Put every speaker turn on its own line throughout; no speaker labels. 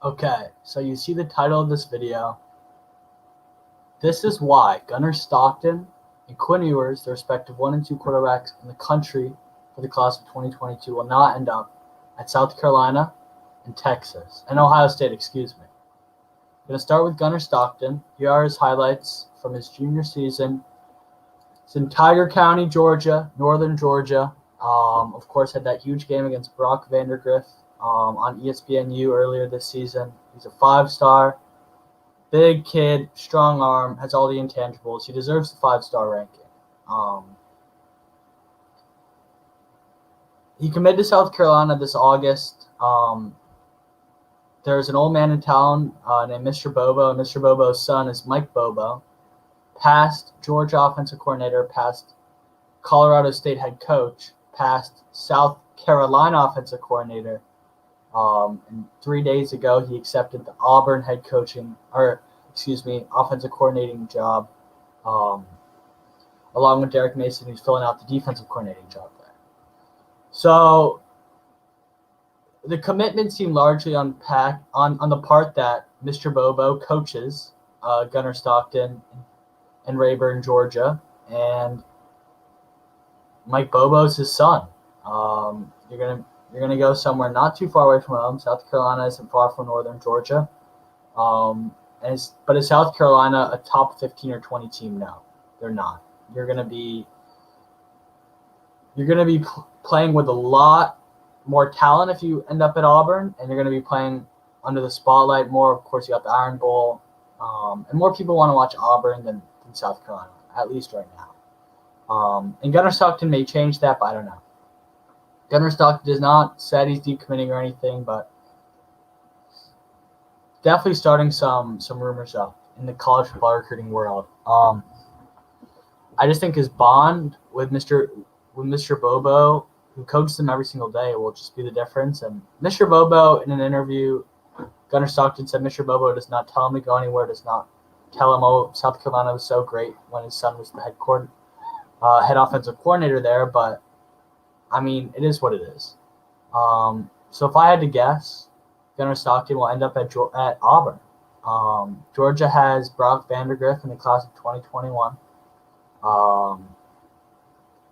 Okay, so you see the title of this video. This is why Gunnar Stockton and Quinn Ewers, the respective 1 and 2 quarterbacks in the country for the class of 2022, will not end up at South Carolina and Texas, and Ohio State, excuse me. I'm going to start with Gunnar Stockton. Here are his highlights from his junior season. It's in Tiger County, Georgia, northern Georgia. Of course, had that huge game against Brock Vandergriff on ESPNU earlier this season. He's a 5-star, big kid, strong arm, has all the intangibles. He deserves the 5-star ranking. He committed to South Carolina this August. There's an old man in town named Mr. Bobo, and Mr. Bobo's son is Mike Bobo, past Georgia offensive coordinator, past Colorado State head coach, past South Carolina offensive coordinator. And 3 days ago, he accepted the Auburn offensive coordinating job, along with Derek Mason, who's filling out the defensive coordinating job there. So the commitment seemed largely on the part that Mr. Bobo coaches Gunnar Stockton and Rayburn, Georgia, and Mike Bobo's his son. You're gonna go somewhere not too far away from home. South Carolina isn't far from northern Georgia, but is South Carolina a top 15 or 20 team? No, they're not. You're gonna be playing with a lot more talent if you end up at Auburn, and you're gonna be playing under the spotlight more. Of course, you got the Iron Bowl, and more people want to watch Auburn than South Carolina, at least right now. And Gunnar Stockton may change that, but I don't know. Gunnar Stockton has not said he's decommitting or anything, but definitely starting some rumors up in the college football recruiting world. I just think his bond with Mr. Bobo, who coaches him every single day, will just be the difference. And Mr. Bobo, in an interview, Gunnar Stockton said Mr. Bobo does not tell him to go anywhere, does not tell him, oh, South Carolina was so great when his son was the head offensive coordinator there, but I mean, it is what it is. So if I had to guess, Gunnar Stockton will end up at Auburn. Georgia has Brock Vandergriff in the class of 2021.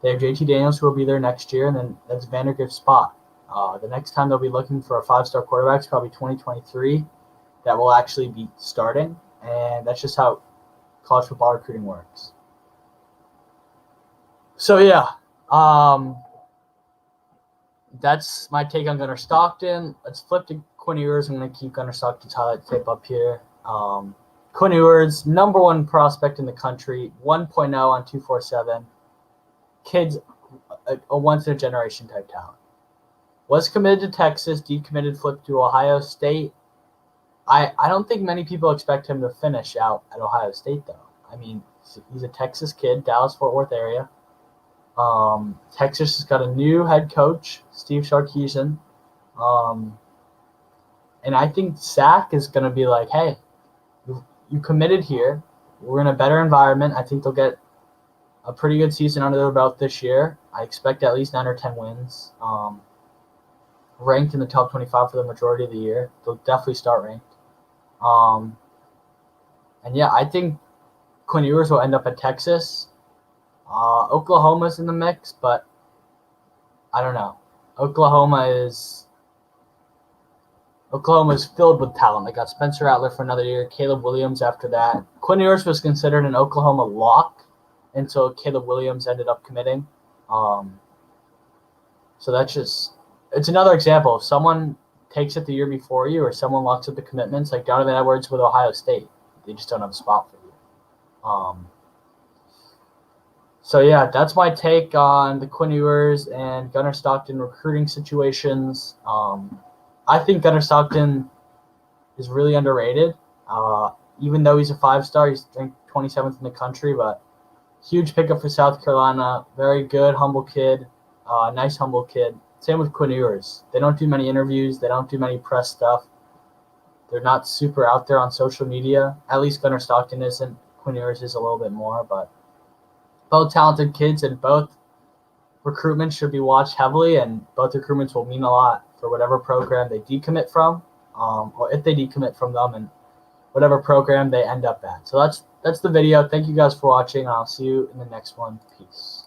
They have JT Daniels, who will be there next year, and then that's Vandergriff's spot. The next time they'll be looking for a 5-star quarterback is probably 2023. That will actually be starting, and that's just how college football recruiting works. So yeah, that's my take on Gunnar Stockton. Let's flip to Quinn Ewers. I'm going to keep Gunnar Stockton's highlight tape up here. Quinn Ewers, number 1 prospect in the country, 1.0 on 247. Kid's a once-in-a-generation type talent. Was committed to Texas, decommitted, flipped to Ohio State. I don't think many people expect him to finish out at Ohio State, though. I mean, he's a Texas kid, Dallas-Fort Worth area. Texas has got a new head coach, Steve Sarkisian. And I think Sack is going to be like, hey, you committed here. We're in a better environment. I think they'll get a pretty good season under their belt this year. I expect at least 9 or 10 wins. Ranked in the top 25 for the majority of the year. They'll definitely start ranked. And yeah, I think Quinn Ewers will end up at Texas. Oklahoma's in the mix, but I don't know. Oklahoma is filled with talent. They got Spencer Rattler for another year, Caleb Williams after that. Quinn Ewers was considered an Oklahoma lock until Caleb Williams ended up committing. So it's another example. If someone takes it the year before you, or someone locks up the commitments, like Donovan Edwards with Ohio State, they just don't have a spot for you. So yeah, that's my take on the Quinn Ewers and Gunnar Stockton recruiting situations. I think Gunnar Stockton is really underrated. Even though he's a 5-star, he's ranked 27th in the country, but huge pickup for South Carolina. Very good, humble kid. Nice, humble kid. Same with Quinn Ewers. They don't do many interviews. They don't do many press stuff. They're not super out there on social media. At least Gunnar Stockton isn't. Quinn Ewers is a little bit more, but both talented kids, and both recruitments should be watched heavily, and both recruitments will mean a lot for whatever program they decommit from. or if they decommit from them, and whatever program they end up at. So that's the video. Thank you guys for watching. I'll see you in the next one. Peace.